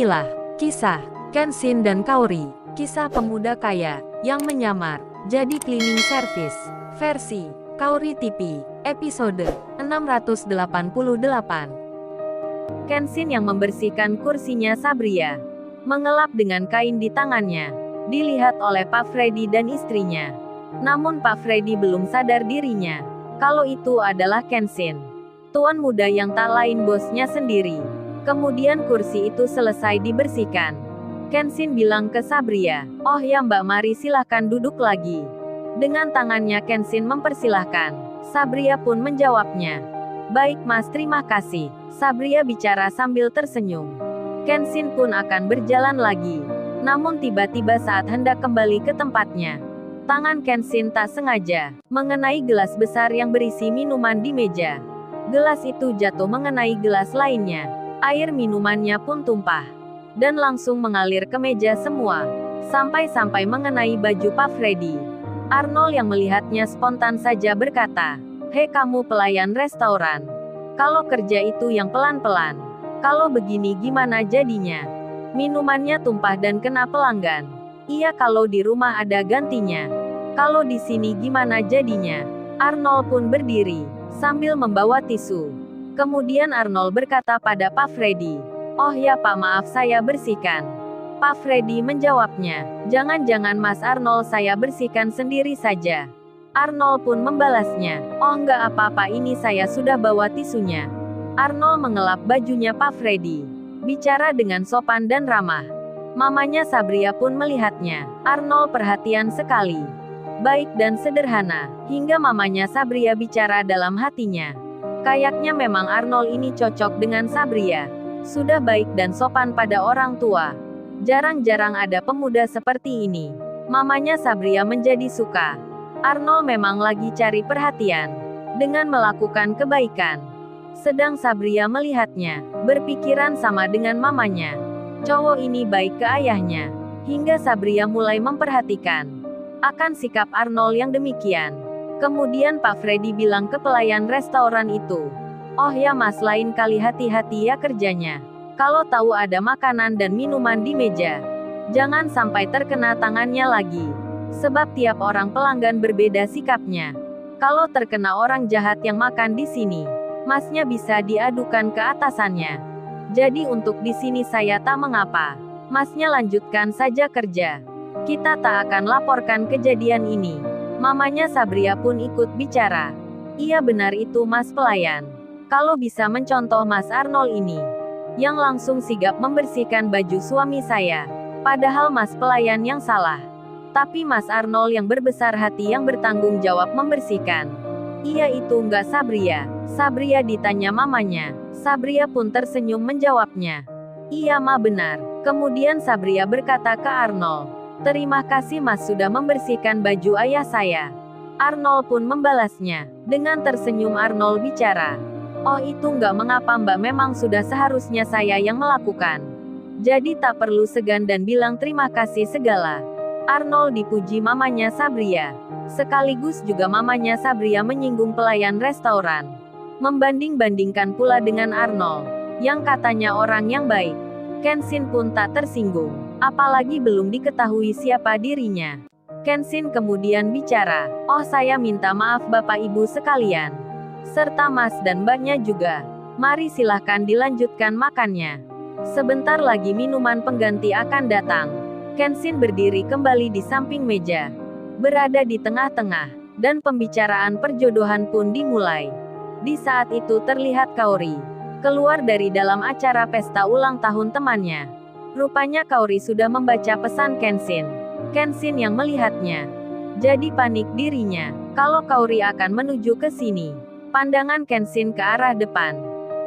Inilah kisah Kenshin dan Kaori, kisah pemuda kaya yang menyamar jadi cleaning service versi Kaori TV, episode 688. Kenshin yang membersihkan kursinya Sabriya, mengelap dengan kain di tangannya, dilihat oleh Pak Freddy dan istrinya. Namun Pak Freddy belum sadar dirinya kalau itu adalah Kenshin, tuan muda yang tak lain bosnya sendiri. Kemudian kursi itu selesai dibersihkan. Kenshin bilang ke Sabriya, "Oh ya Mbak, mari silahkan duduk lagi." Dengan tangannya Kenshin mempersilahkan. Sabriya pun menjawabnya, "Baik Mas, terima kasih." Sabriya bicara sambil tersenyum. Kenshin pun akan berjalan lagi. Namun tiba-tiba saat hendak kembali ke tempatnya, tangan Kenshin tak sengaja mengenai gelas besar yang berisi minuman di meja. Gelas itu jatuh mengenai gelas lainnya. Air minumannya pun tumpah dan langsung mengalir ke meja semua, sampai-sampai mengenai baju Pak Freddy. Arnold yang melihatnya spontan saja berkata, "Hei kamu pelayan restoran, kalau kerja itu yang pelan-pelan. Kalau begini gimana jadinya? Minumannya tumpah dan kena pelanggan. Iya, kalau di rumah ada gantinya. Kalau di sini gimana jadinya?" Arnold pun berdiri, sambil membawa tisu. Kemudian Arnold berkata pada Pak Freddy, "Oh ya Pak, maaf saya bersihkan." Pak Freddy menjawabnya, "Jangan-jangan Mas Arnold, saya bersihkan sendiri saja." Arnold pun membalasnya, "Oh enggak apa-apa, ini saya sudah bawa tisunya." Arnold mengelap bajunya Pak Freddy, bicara dengan sopan dan ramah. Mamanya Sabriya pun melihatnya. Arnold perhatian sekali, baik dan sederhana, hingga mamanya Sabriya bicara dalam hatinya, "Kayaknya memang Arnold ini cocok dengan Sabriya. Sudah baik dan sopan pada orang tua. Jarang-jarang ada pemuda seperti ini." Mamanya Sabriya menjadi suka. Arnold memang lagi cari perhatian dengan melakukan kebaikan. Sedang Sabriya melihatnya, berpikiran sama dengan mamanya. Cowok ini baik ke ayahnya. Hingga Sabriya mulai memperhatikan akan sikap Arnold yang demikian. Kemudian Pak Freddy bilang ke pelayan restoran itu, "Oh ya Mas, lain kali hati-hati ya kerjanya. Kalau tahu ada makanan dan minuman di meja, jangan sampai terkena tangannya lagi. Sebab tiap orang pelanggan berbeda sikapnya. Kalau terkena orang jahat yang makan di sini, Masnya bisa diadukan ke atasannya. Jadi untuk di sini saya tak mengapa. Masnya lanjutkan saja kerja. Kita tak akan laporkan kejadian ini." Mamanya Sabriya pun ikut bicara, "Iya benar itu Mas pelayan. Kalau bisa mencontoh Mas Arnold ini, yang langsung sigap membersihkan baju suami saya. Padahal Mas pelayan yang salah. Tapi Mas Arnold yang berbesar hati yang bertanggung jawab membersihkan." "Iya itu enggak Sabriya?" Sabriya ditanya mamanya. Sabriya pun tersenyum menjawabnya, "Iya Ma, benar." Kemudian Sabriya berkata ke Arnold, "Terima kasih Mas sudah membersihkan baju ayah saya." Arnold pun membalasnya. Dengan tersenyum Arnold bicara, "Oh itu nggak mengapa Mbak, memang sudah seharusnya saya yang melakukan. Jadi tak perlu segan dan bilang terima kasih segala." Arnold dipuji mamanya Sabriya. Sekaligus juga mamanya Sabriya menyinggung pelayan restoran. Membanding-bandingkan pula dengan Arnold, yang katanya orang yang baik. Kenshin pun tak tersinggung, apalagi belum diketahui siapa dirinya. Kenshin kemudian bicara, "Oh saya minta maaf Bapak Ibu sekalian, serta Mas dan Mbaknya juga. Mari silahkan dilanjutkan makannya. Sebentar lagi minuman pengganti akan datang." Kenshin berdiri kembali di samping meja, berada di tengah-tengah, dan pembicaraan perjodohan pun dimulai. Di saat itu terlihat Kaori keluar dari dalam acara pesta ulang tahun temannya. Rupanya Kaori sudah membaca pesan Kenshin. Kenshin yang melihatnya jadi panik dirinya kalau Kaori akan menuju ke sini. Pandangan Kenshin ke arah depan,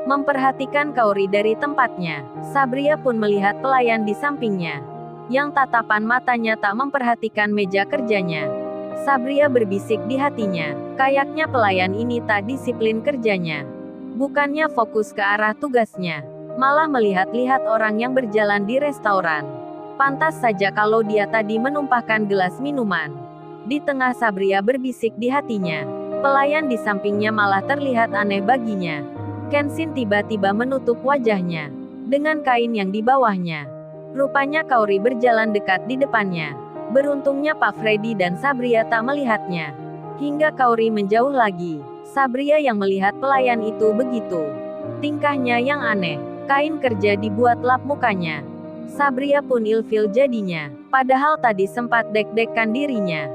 memperhatikan Kaori dari tempatnya. Sabriya pun melihat pelayan di sampingnya, yang tatapan matanya tak memperhatikan meja kerjanya. Sabriya berbisik di hatinya, kayaknya pelayan ini tak disiplin kerjanya. Bukannya fokus ke arah tugasnya, malah melihat-lihat orang yang berjalan di restoran. Pantas saja kalau dia tadi menumpahkan gelas minuman. Di tengah Sabriya berbisik di hatinya, pelayan di sampingnya malah terlihat aneh baginya. Kenshin tiba-tiba menutup wajahnya dengan kain yang di bawahnya. Rupanya Kaori berjalan dekat di depannya. Beruntungnya Pak Freddy dan Sabria tak melihatnya. Hingga Kaori menjauh lagi. Sabria yang melihat pelayan itu begitu. Tingkahnya yang aneh. Kain kerja dibuat lap mukanya. Sabria pun ilfil jadinya. Padahal tadi sempat deg-degan dirinya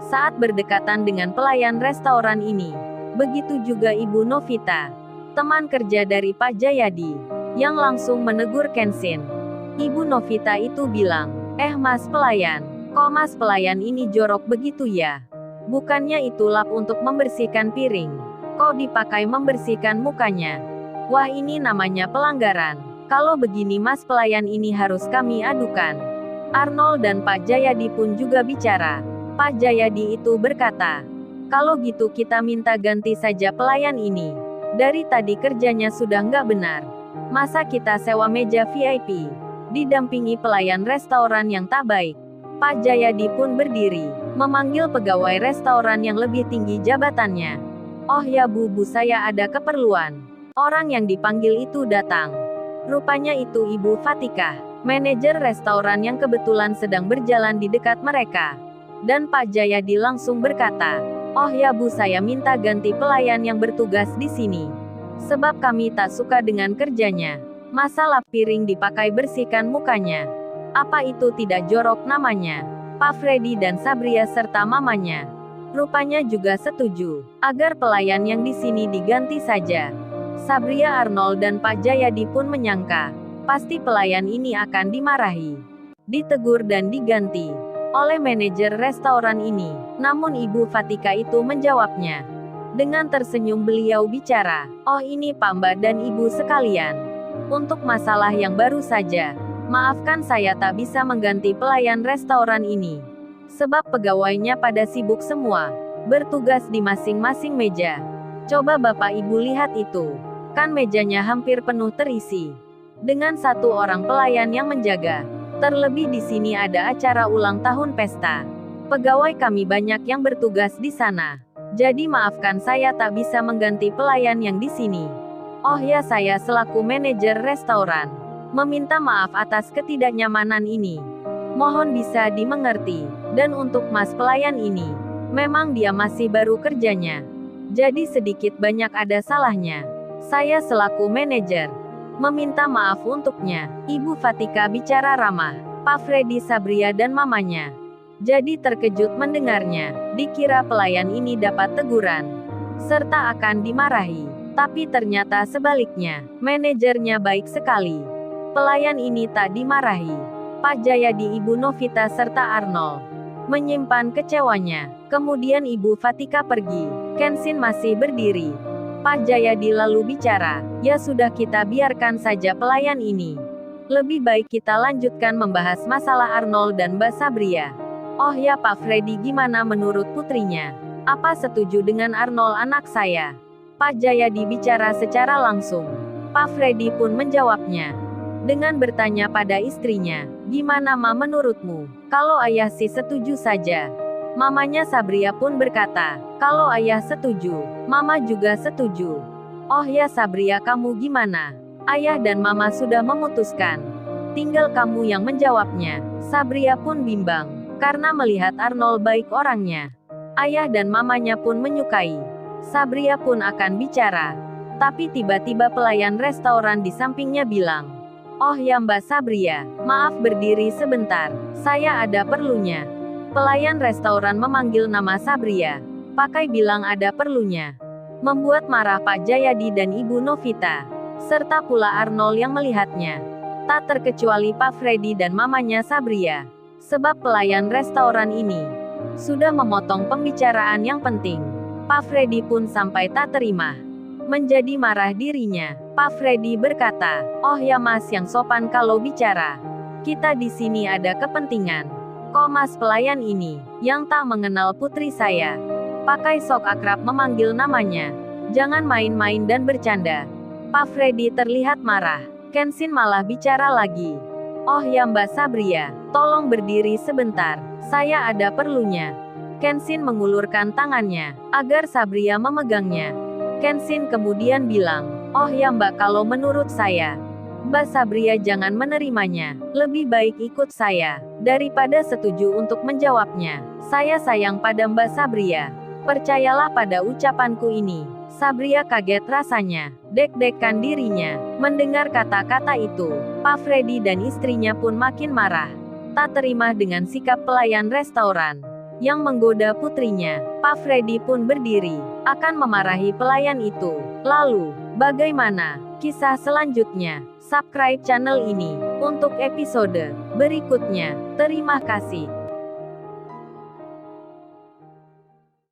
saat berdekatan dengan pelayan restoran ini. Begitu juga Ibu Novita, teman kerja dari Pak Jayadi, yang langsung menegur Kenshin. Ibu Novita itu bilang, Mas pelayan, kok Mas pelayan ini jorok begitu ya? Bukannya itu lap untuk membersihkan piring. Kok dipakai membersihkan mukanya? Wah, ini namanya pelanggaran. Kalau begini Mas pelayan ini harus kami adukan. Arnold dan Pak Jayadi pun juga bicara. Pak Jayadi itu berkata, kalau gitu kita minta ganti saja pelayan ini. Dari tadi kerjanya sudah nggak benar. Masa kita sewa meja VIP, didampingi pelayan restoran yang tak baik. Pak Jayadi pun berdiri, memanggil pegawai restoran yang lebih tinggi jabatannya. Oh ya Bu, saya ada keperluan. Orang yang dipanggil itu datang. Rupanya itu Ibu Fatikah, manajer restoran yang kebetulan sedang berjalan di dekat mereka. Dan Pak Jayadi langsung berkata, oh ya Bu, saya minta ganti pelayan yang bertugas di sini. Sebab kami tak suka dengan kerjanya. Masa lap piring dipakai bersihkan mukanya. Apa itu tidak jorok namanya? Pak Freddy dan Sabria serta mamanya rupanya juga setuju, agar pelayan yang di sini diganti saja. Sabria, Arnold dan Pak Jayadi pun menyangka, pasti pelayan ini akan dimarahi, ditegur dan diganti oleh manajer restoran ini. Namun Ibu Fatika itu menjawabnya. Dengan tersenyum beliau bicara, oh ini Pak Mbak dan Ibu sekalian. Untuk masalah yang baru saja, maafkan saya tak bisa mengganti pelayan restoran ini. Sebab pegawainya pada sibuk semua, bertugas di masing-masing meja. Coba Bapak Ibu lihat itu. Kan mejanya hampir penuh terisi. Dengan satu orang pelayan yang menjaga. Terlebih di sini ada acara ulang tahun pesta. Pegawai kami banyak yang bertugas di sana. Jadi maafkan saya tak bisa mengganti pelayan yang di sini. Oh ya, saya selaku manajer restoran meminta maaf atas ketidaknyamanan ini. Mohon bisa dimengerti. Dan untuk Mas pelayan ini, memang dia masih baru kerjanya. Jadi sedikit banyak ada salahnya. Saya selaku manajer meminta maaf untuknya. Ibu Fatika bicara ramah. Pak Freddy, Sabria dan mamanya jadi terkejut mendengarnya. Dikira pelayan ini dapat teguran serta akan dimarahi. Tapi ternyata sebaliknya, manajernya baik sekali. Pelayan ini tak dimarahi. Pak Jayadi, Ibu Novita serta Arnold menyimpan kecewanya. Kemudian Ibu Fatika pergi. Kenshin masih berdiri. Pak Jayadi lalu bicara, ya sudah, kita biarkan saja pelayan ini. Lebih baik kita lanjutkan membahas masalah Arnold dan Mbak Sabria. Oh ya Pak Freddy, gimana menurut putrinya? Apa setuju dengan Arnold anak saya? Pak Jayadi bicara secara langsung. Pak Freddy pun menjawabnya dengan bertanya pada istrinya, gimana Ma menurutmu? Kalau ayah sih setuju saja. Mamanya Sabria pun berkata, kalau ayah setuju, mama juga setuju. Oh ya Sabria, kamu gimana? Ayah dan mama sudah memutuskan. Tinggal kamu yang menjawabnya. Sabria pun bimbang, karena melihat Arnold baik orangnya. Ayah dan mamanya pun menyukai. Sabria pun akan bicara. Tapi tiba-tiba pelayan restoran di sampingnya bilang, oh ya Mbak Sabria, maaf berdiri sebentar, saya ada perlunya. Pelayan restoran memanggil nama Sabria, pakai bilang ada perlunya. Membuat marah Pak Jayadi dan Ibu Novita, serta pula Arnold yang melihatnya. Tak terkecuali Pak Freddy dan mamanya Sabria. Sebab pelayan restoran ini sudah memotong pembicaraan yang penting. Pak Freddy pun sampai tak terima. Menjadi marah dirinya, Pak Freddy berkata, oh ya Mas yang sopan kalau bicara. Kita di sini ada kepentingan. Kok Mas pelayan ini, yang tak mengenal putri saya, pakai sok akrab memanggil namanya. Jangan main-main dan bercanda. Pak Freddy terlihat marah. Kenshin malah bicara lagi. Oh ya Mbak Sabria, tolong berdiri sebentar. Saya ada perlunya. Kenshin mengulurkan tangannya, agar Sabria memegangnya. Kenshin kemudian bilang, oh ya Mbak, kalau menurut saya, Mbak Sabria jangan menerimanya. Lebih baik ikut saya, daripada setuju untuk menjawabnya. Saya sayang pada Mbak Sabria. Percayalah pada ucapanku ini. Sabria kaget rasanya. Deg-degan dirinya. Mendengar kata-kata itu, Pak Freddy dan istrinya pun makin marah. Tak terima dengan sikap pelayan restoran yang menggoda putrinya, Pak Freddy pun berdiri, akan memarahi pelayan itu. Lalu, bagaimana kisah selanjutnya? Subscribe channel ini untuk episode berikutnya. Terima kasih.